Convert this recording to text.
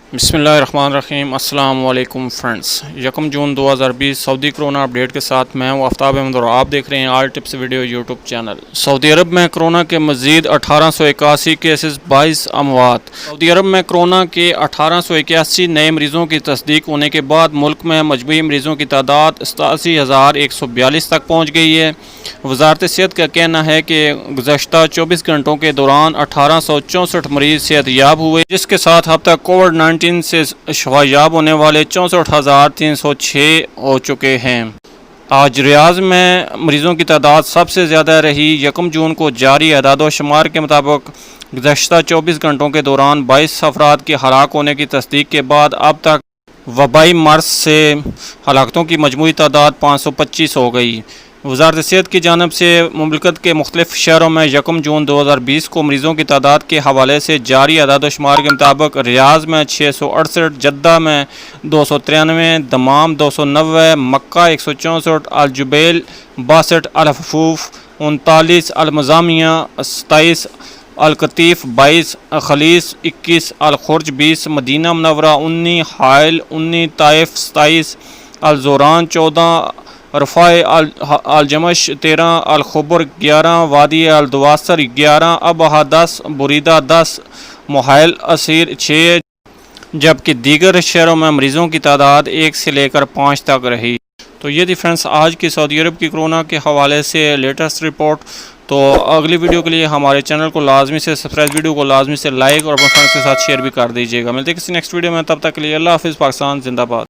बिस्मिल्लाहिर्रहमानिर्रहीम। अस्सलाम वालेकुम फ्रेंड्स। 1 जून 2020 सऊदी कोरोना अपडेट के साथ मैं हूँ आफ्ताब अहमद और आप देख रहे हैं all tips video YouTube channel. सऊदी अरब में कोरोना के मज़ीद 1881 केसेस 22 अमवात। सऊदी अरब में कोरोना के 1881 नए मरीज़ों की तस्दीक होने के बाद मुल्क में मजमूई मरीज़ों की तादाद 87,142 तक पहुँच गई है। वजारत सेहत का कहना है कि गुज़श्ता 24 घंटों के दौरान 1864 मरीज़ सेहतयाब हुए, जिसके साथ अब तक कोविड-19 से शफायाब होने वाले 64,306 हो चुके हैं। आज रियाज में मरीज़ों की तादाद सबसे ज़्यादा रही। 1 जून को जारी अदाद-ओ-शुमार के मुताबिक गुज़श्ता 24 घंटों के दौरान 22 अफराद के हलाक होने की तस्दीक के बाद अब तक वबाई मर्ज़ से हलाकतों की मजमूई तादाद 525 हो गई। वजारत सेहत की जानब से मुमलिकत के मुख्तलिफ शहरों में 1 जून 2020 को मरीज़ों की तादाद के हवाले से जारी अदाद-ओ-शुमार के मुताबिक रियाज में 668, जद्दा में 293, दमाम 290, मक्का 164, अल-जुबैल 62, अल-हफूफ 39, अल-मज़ामिया 27, अल-कतीफ़ 22, खलीस 21, अल-खुर्ज 20, मदीना मुनव्वरा 19, हाइल 19, ताइफ 27, अल-ज़ोरान 14, रफ़ाए अल-जमश 13, अल-खुबर 11, वादी अल-दवासर 11, अबहा 10, बुरीदा 10, मुहाइल असीर 6, जबकि दीगर शहरों में मरीज़ों की तादाद 1 से लेकर 5 तक रही। तो ये थी फ्रेंड्स आज की सऊदी अरब की कोरोना के हवाले से लेटेस्ट रिपोर्ट। तो अगली वीडियो के लिए हमारे चैनल को लाजमी से सब्सक्राइब, वीडियो को लाजमी से लाइक और अपने फ्रेंड्स के साथ शेयर भी कर दीजिएगा। मिलते हैं किसी नेक्स्ट वीडियो में, तब तक के लिए अल्लाह हाफ़िज़। पाकिस्तान जिंदाबाद।